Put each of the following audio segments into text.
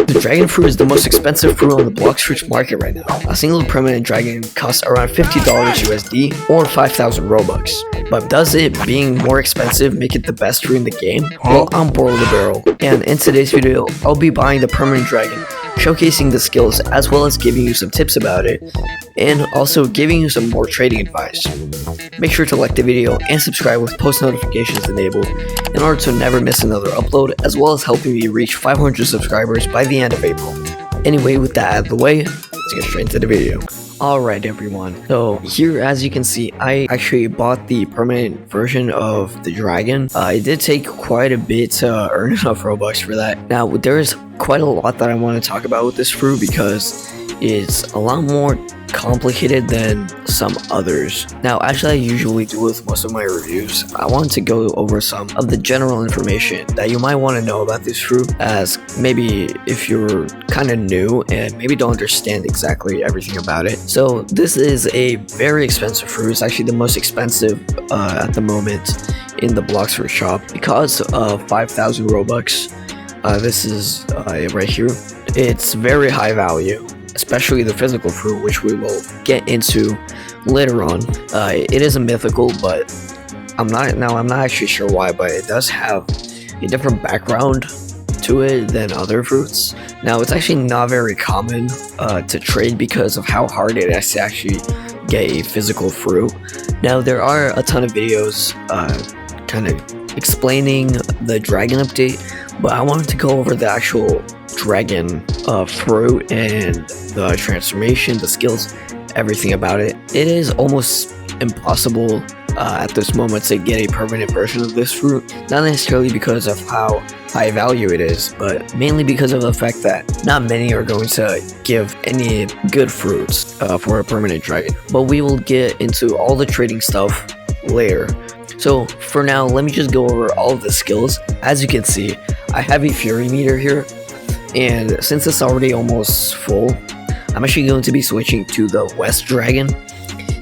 The dragon fruit is the most expensive fruit on the Blox fruits market right now. A single permanent dragon costs around $50 USD or 5,000 Robux. But does it being more expensive make it the best fruit in the game? Well, I'm Boral the Barrel, and in today's video, I'll be buying the permanent dragon, showcasing the skills as well as giving you some tips about it, and also giving you some more trading advice. Make sure to like the video and subscribe with post notifications enabled in order to never miss another upload, as well as helping me reach 500 subscribers by the end of April. Anyway, with that out of the way, let's get straight into the video. Alright everyone, so here as you can see, I actually bought the permanent version of the dragon. It did take quite a bit to earn enough Robux for that. Now there is quite a lot that I want to talk about with this fruit because it's a lot more complicated than some others. Now actually I usually do with most of my reviews. I want to go over some of the general information that you might want to know about this fruit, as maybe if you're kind of new and maybe don't understand exactly everything about it. So this is a very expensive fruit. It's actually the most expensive at the moment in the Blox fruit shop because of 5,000 Robux. This is it right here. It's very high value, especially the physical fruit, which we will get into later on. It is a mythical, but I'm not actually sure why, but it does have a different background to it than other fruits. Now it's actually not very common to trade because of how hard it is to actually get a physical fruit. Now there are a ton of videos kind of explaining the dragon update, but I wanted to go over the actual dragon fruit and the transformation, the skills, everything about it. It is almost impossible at this moment to get a permanent version of this fruit, not necessarily because of how high value it is, but mainly because of the fact that not many are going to give any good fruits for a permanent dragon. But we will get into all the trading stuff later. So for now, let me just go over all of the skills. As you can see, I have a fury meter here, and since it's already almost full, I'm actually going to be switching to the West Dragon.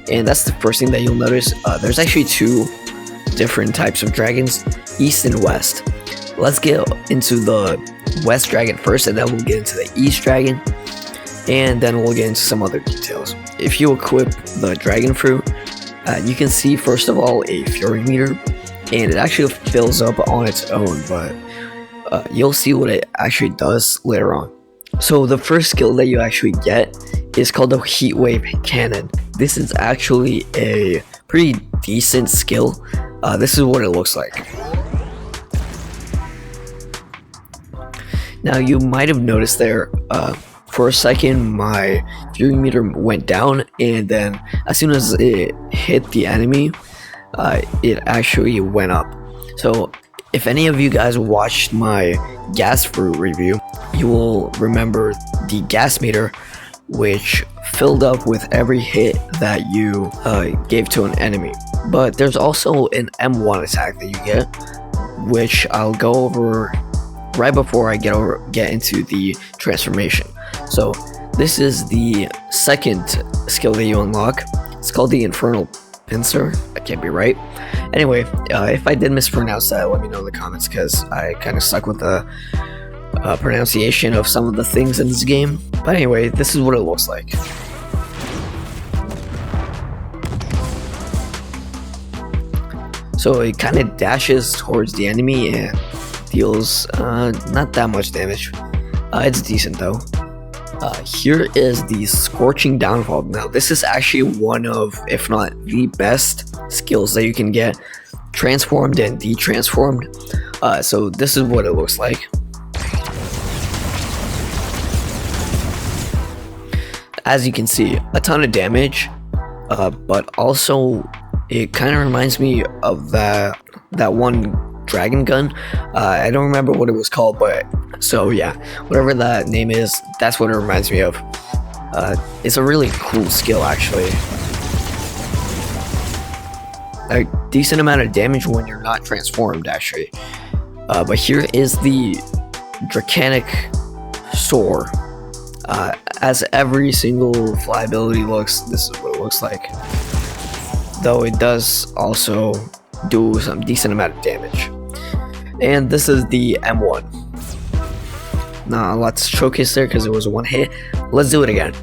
And that's the first thing that you'll notice. There's actually two different types of dragons, East and West. Let's get into the West Dragon first, and then we'll get into the East Dragon, and then we'll get into some other details. If you equip the dragon fruit, you can see first of all a fury meter, and it actually fills up on its own, but you'll see what it actually does later on. So the first skill that you actually get is called the Heat Wave Cannon. This is actually a pretty decent skill. This is what it looks like. Now you might have noticed there, for a second my fury meter went down, and then as soon as it hit the enemy, it actually went up. So if any of you guys watched my gas fruit review, you will remember the gas meter, which filled up with every hit that you gave to an enemy. But there's also an M1 attack that you get, which I'll go over right before I get into the transformation. So this is the second skill that you unlock. It's called the Infernal Pincer. I can't be right. Anyway, if I did mispronounce that, let me know in the comments, because I kind of suck with the pronunciation of some of the things in this game. But anyway, this is what it looks like. So it kind of dashes towards the enemy and deals not that much damage. It's decent though. Here is the Scorching Downfall. Now this is actually one of, if not the best skills that you can get, transformed and detransformed. So this is what it looks like. As you can see, a ton of damage, but also it kind of reminds me of that one dragon gun. I don't remember what it was called, but so yeah, whatever that name is, that's what it reminds me of. It's a really cool skill actually. A decent amount of damage when you're not transformed actually. But here is the Draconic Soar. As every single fly ability looks, this is what it looks like. Though it does also do some decent amount of damage. And this is the M1. not a lot to showcase there because it was a one hit. Let's do it again.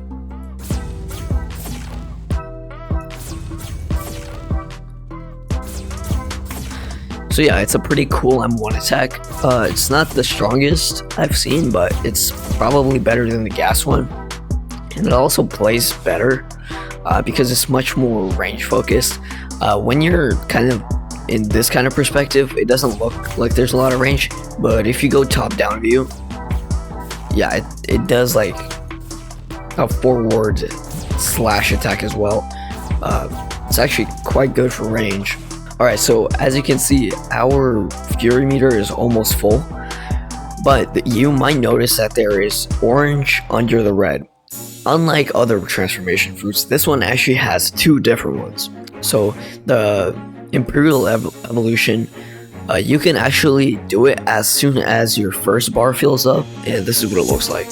So yeah, it's a pretty cool M1 attack. It's not the strongest I've seen, but it's probably better than the gas one. And it also plays better because it's much more range focused. When you're kind of in this kind of perspective, it doesn't look like there's a lot of range, but if you go top down view, yeah, it does like a forward slash attack as well. It's actually quite good for range. Alright, so as you can see, our fury meter is almost full, but you might notice that there is orange under the red. Unlike other transformation fruits, this one actually has two different ones. So the Imperial evolution, you can actually do it as soon as your first bar fills up, and this is what it looks like.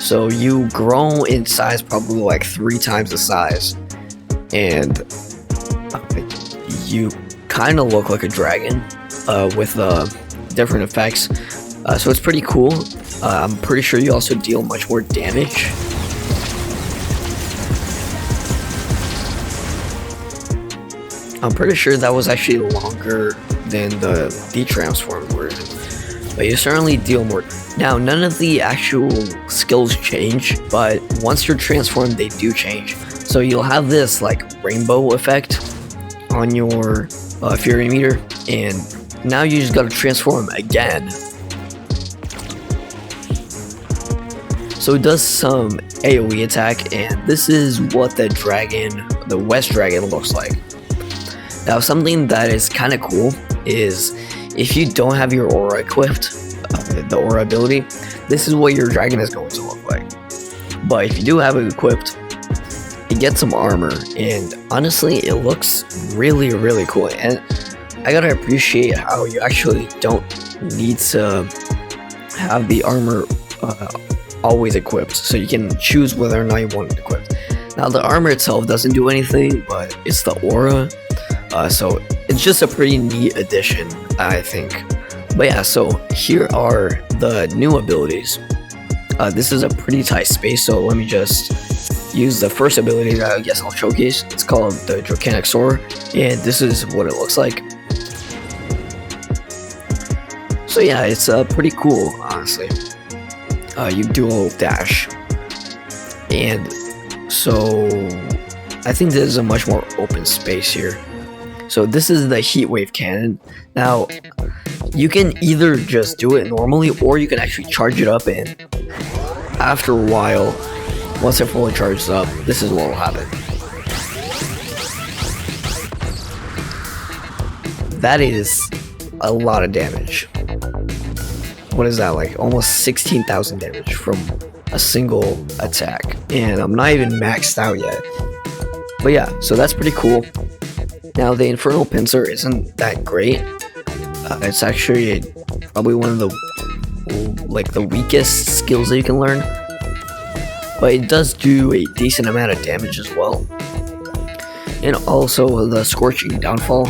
So you grow in size probably like 3 times the size, and you kind of look like a dragon with different effects. So it's pretty cool. I'm pretty sure you also deal much more damage. I'm pretty sure that was actually longer than the detransform version, but you certainly deal more. Now, none of the actual skills change, but once you're transformed, they do change. So you'll have this like rainbow effect on your fury meter, and now you just gotta transform again. So it does some AoE attack, and this is what the West Dragon looks like. Now, something that is kind of cool is if you don't have your aura equipped, the aura ability, this is what your dragon is going to look like. But if you do have it equipped, you get some armor, and honestly, it looks really, really cool. And I gotta appreciate how you actually don't need to have the armor always equipped, so you can choose whether or not you want it equipped. Now, the armor itself doesn't do anything, but it's the aura, so it's just a pretty neat addition, I think. But yeah, so here are the new abilities. This is a pretty tight space, so let me just use the first ability that I guess I'll showcase. It's called the Draconic Soar, and this is what it looks like. So yeah, it's pretty cool, honestly. You dual dash, and so I think this is a much more open space here. So this is the heat wave cannon. Now you can either just do it normally, or you can actually charge it up, and after a while, once it fully charges up, this is what will happen. That is a lot of damage. What is that, like almost 16,000 damage from a single attack, and I'm not even maxed out yet. But yeah, so that's pretty cool. Now, the Infernal Pincer isn't that great. It's actually probably one of the weakest skills that you can learn, but it does do a decent amount of damage as well. And also the Scorching Downfall.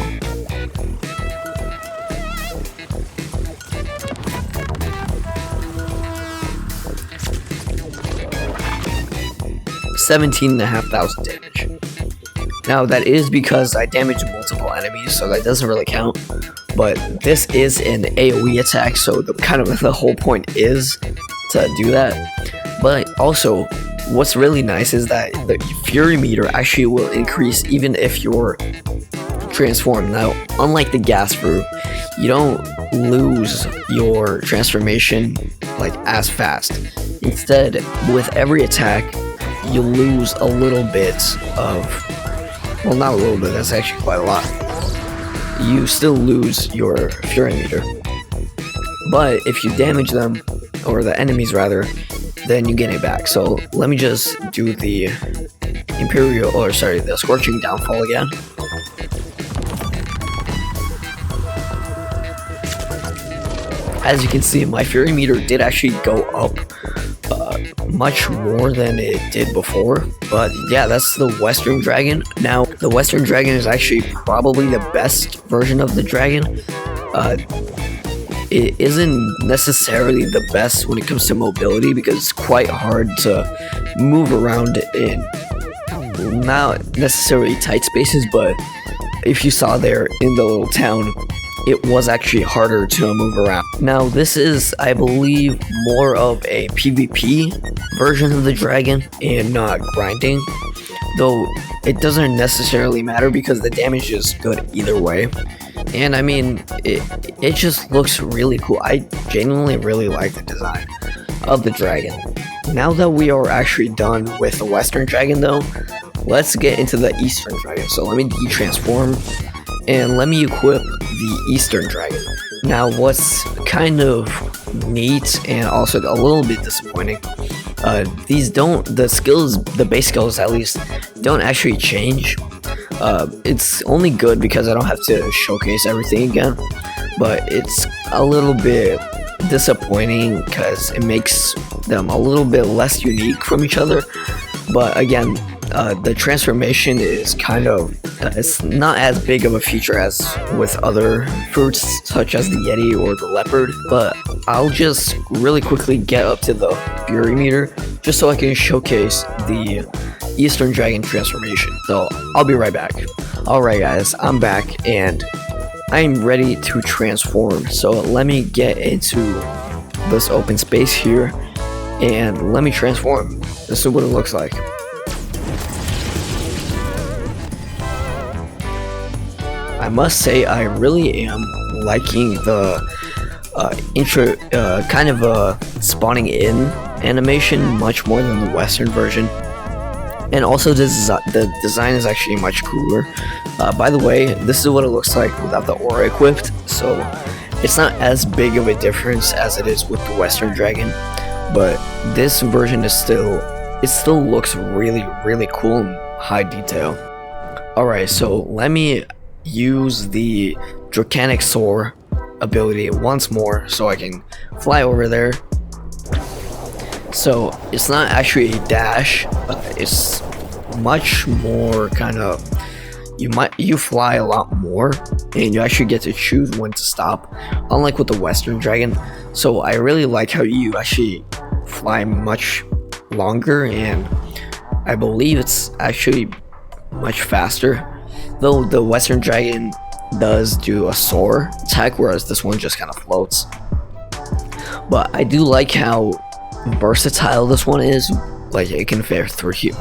$17,500 damage. Now, that is because I damaged multiple enemies, so that doesn't really count. But this is an AoE attack, so the whole point is to do that. But also, what's really nice is that the fury meter actually will increase even if you're transformed. Now, unlike the gas fruit, you don't lose your transformation like as fast. Instead, with every attack, you lose a little bit of, well, not a little bit, that's actually quite a lot. You still lose your fury meter, but if you damage them, or the enemies rather, then you get it back. So let me just do the the Scorching Downfall again. As you can see, my fury meter did actually go up much more than it did before. But yeah, that's the Western Dragon. Now, the Western Dragon is actually probably the best version of the dragon. it isn't necessarily the best when it comes to mobility because it's quite hard to move around in not necessarily tight spaces, but if you saw there in the little town, it was actually harder to move around. Now this is, I believe, more of a PvP version of the dragon and not grinding, though it doesn't necessarily matter because the damage is good either way. And I mean, it just looks really cool. I genuinely really like the design of the dragon. Now that we are actually done with the Western dragon though, let's get into the Eastern dragon. So let me de-transform and let me equip the Eastern dragon. Now what's kind of neat and also a little bit disappointing, the skills, the base skills at least, don't actually change. It's only good because I don't have to showcase everything again, but it's a little bit disappointing because it makes them a little bit less unique from each other. But again, the transformation is kind of, it's not as big of a feature as with other fruits such as the Yeti or the leopard, but I'll just really quickly get up to the Fury meter just so I can showcase the Eastern dragon transformation. So I'll be right back. Alright guys, I'm back and I'm ready to transform. So let me get into this open space here and let me transform. This is what it looks like. I must say I really am liking the kind of spawning in animation much more than the Western version. And also the design is actually much cooler. By the way, this is what it looks like without the aura equipped, so it's not as big of a difference as it is with the Western dragon, but this version is it still looks really, really cool and high detail. Alright, so let me use the Draconic Soar ability once more so I can fly over there. So it's not actually a dash, it's much more kind of, you fly a lot more and you actually get to choose when to stop, unlike with the Western dragon. So I really like how you actually fly much longer, and I believe it's actually much faster, though the Western dragon does do a soar attack, whereas this one just kind of floats. But I do like how versatile this one is. Like, it can fare through here,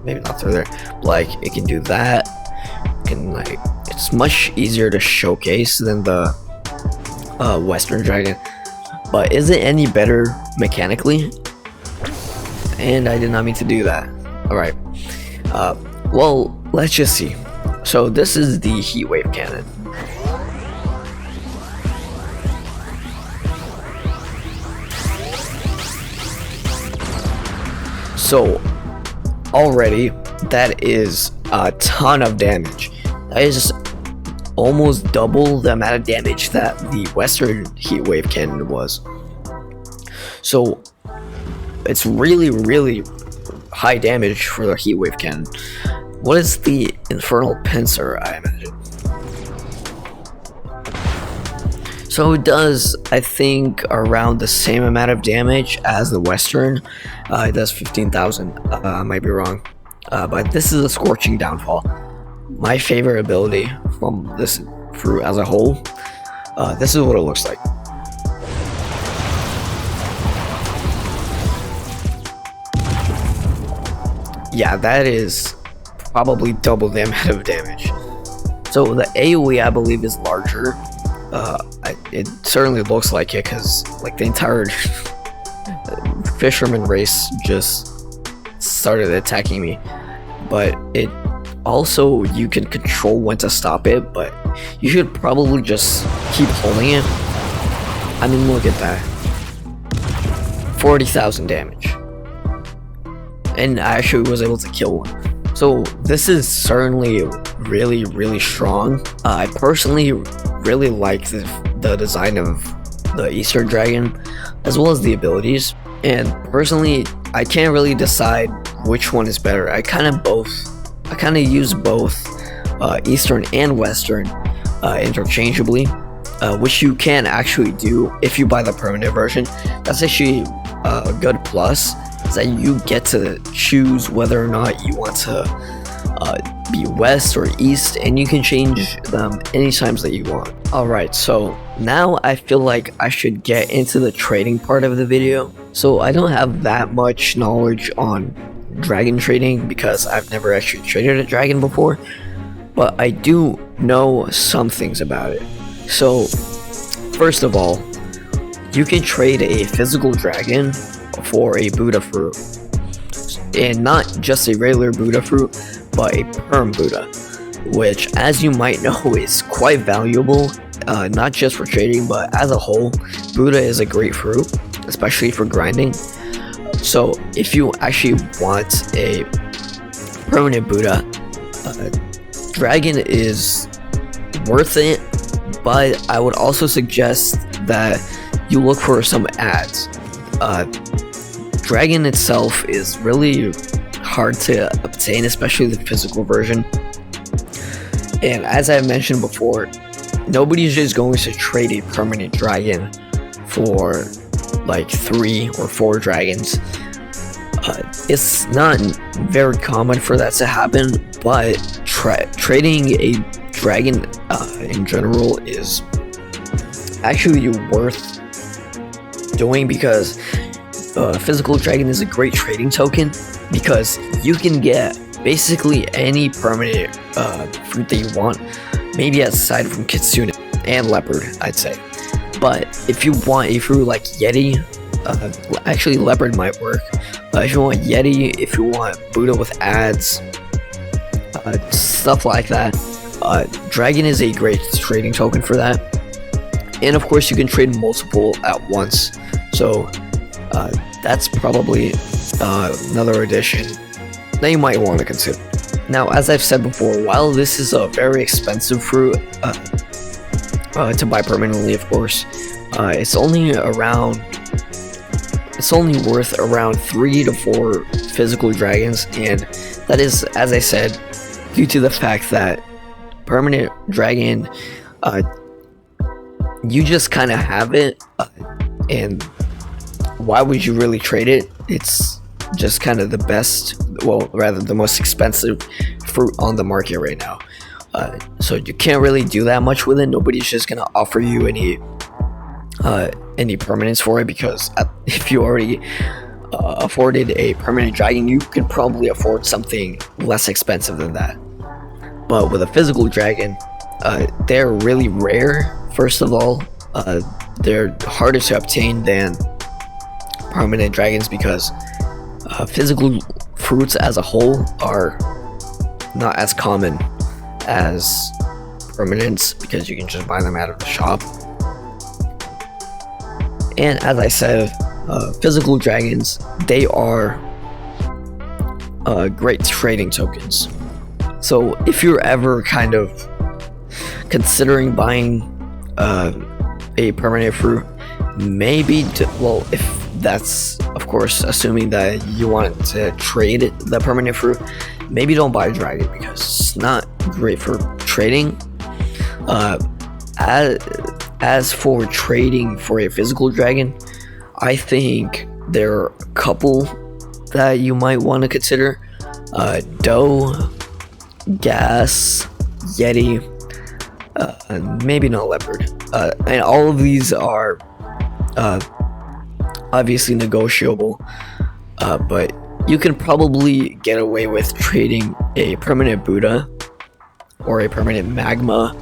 maybe not through there, like it can do that. It can, like, it's much easier to showcase than the Western dragon. But is it any better mechanically? And I did not mean to do that. Alright, well, let's just see. So this is the heat wave cannon. So already that is a ton of damage. That is almost double the amount of damage that the Western heat wave cannon was. So it's really, really high damage for the heat wave cannon. What is the infernal pincer, I imagine? So it does, I think, around the same amount of damage as the Western. It does 15,000. I might be wrong. But this is a Scorching Downfall. My favorite ability from this fruit as a whole. This is what it looks like. Yeah, that is probably double the amount of damage. So the AoE, I believe, is larger. It certainly looks like it, because like the entire fisherman race just started attacking me. But it also, you can control when to stop it, but you should probably just keep holding it. I mean, look at that, 40,000 damage, and I actually was able to kill one. So this is certainly really, really strong. I personally really like the design of the Eastern dragon, as well as the abilities. And personally, I can't really decide which one is better. I kind of use both Eastern and Western interchangeably. which you can actually do if you buy the permanent version. That's actually a good plus, is that you get to choose whether or not you want to be west or east, and you can change them any times that you want. Alright, so now I feel like I should get into the trading part of the video. So I don't have that much knowledge on dragon trading because I've never actually traded a dragon before, but I do know some things about it. So first of all, you can trade a physical dragon for a Buddha fruit, and not just a regular Buddha fruit, but a perm Buddha, which, as you might know, is quite valuable, not just for trading, but as a whole. Buddha is a great fruit, especially for grinding. So if you actually want a permanent Buddha, dragon is worth it, but I would also suggest that you look for some ads. Dragon itself is really hard to obtain, especially the physical version. And as I've mentioned before, nobody's just going to trade a permanent dragon for like 3 or 4 dragons. It's not very common for that to happen, but trading a dragon in general is actually worth doing, because physical dragon is a great trading token, because you can get basically any permanent fruit that you want, maybe aside from kitsune and leopard, I'd say. But if you want a fruit like Yeti, actually leopard might work. If you want Yeti, if you want Buddha with ads, stuff like that, dragon is a great trading token for that. And of course, you can trade multiple at once, so that's probably another addition that you might want to consider. Now, as I've said before, while this is a very expensive fruit to buy permanently, of course, it's only worth around 3 to 4 physical dragons, and that is, as I said, due to the fact that permanent dragon, you just kind of have it, and why would you really trade it? It's just kind of the best, well, rather the most expensive fruit on the market right now. So you can't really do that much with it. Nobody's just gonna offer you any permanence for it, because if you already afforded a permanent dragon, you could probably afford something less expensive than that. But with a physical dragon, they're really rare. First of all, they're harder to obtain than permanent dragons, because physical fruits as a whole are not as common as permanents, because you can just buy them out of the shop. And as I said, physical dragons, they are great trading tokens. So if you're ever kind of considering buying a permanent fruit, maybe if that's, of course, assuming that you want to trade the permanent fruit, maybe don't buy a dragon, because it's not great for trading. As for trading for a physical dragon, I think there are a couple that you might want to consider. Doe, Gas, Yeti, maybe not leopard, and all of these are obviously negotiable, but you can probably get away with trading a permanent Buddha or a permanent magma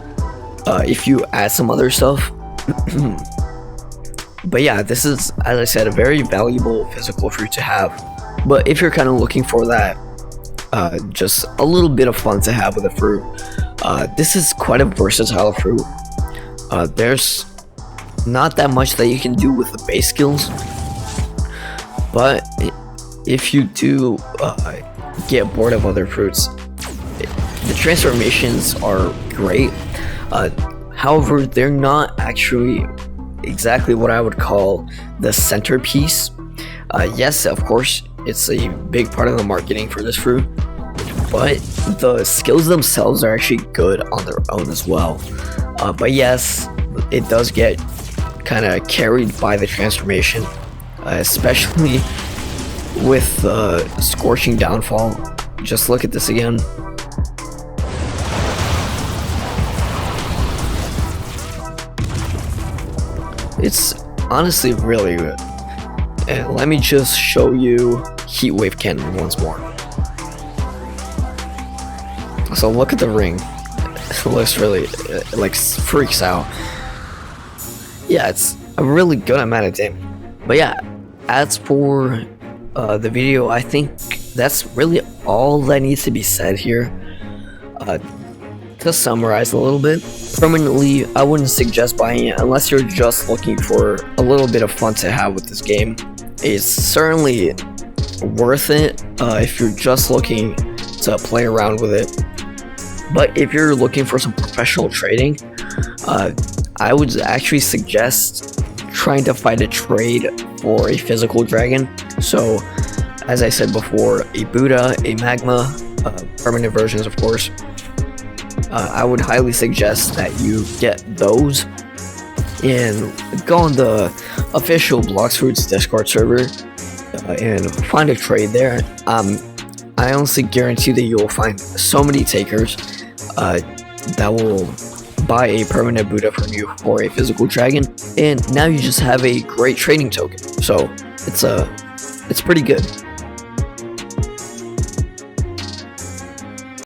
if you add some other stuff. But yeah, this is, as I said, a very valuable physical fruit to have. But if you're kind of looking for that just a little bit of fun to have with a fruit, this is quite a versatile fruit. There's not that much that you can do with the base skills, but if you do get bored of other fruits, the transformations are great. However, they're not actually exactly what I would call the centerpiece. Yes, of course, it's a big part of the marketing for this fruit, but the skills themselves are actually good on their own as well. But yes, it does get kind of carried by the transformation, especially with Scorching Downfall. Just look at this again. It's honestly really good. And let me just show you Heatwave Cannon once more. So look at the ring. It looks really, it like freaks out. Yeah, it's a really good amount of damage. But yeah, as for the video, I think that's really all that needs to be said here. To summarize a little bit, permanently, I wouldn't suggest buying it unless you're just looking for a little bit of fun to have with this game. It's certainly worth it if you're just looking to play around with it. But if you're looking for some professional trading, I would actually suggest trying to find a trade for a physical dragon. So, as I said before, a Buddha, a Magma, permanent versions of course. I would highly suggest that you get those and go on the official Blox Fruits Discord server and find a trade there. I honestly guarantee that you will find so many takers that will buy a permanent Buddha from you for a physical dragon, and now you just have a great trading token. So it's pretty good.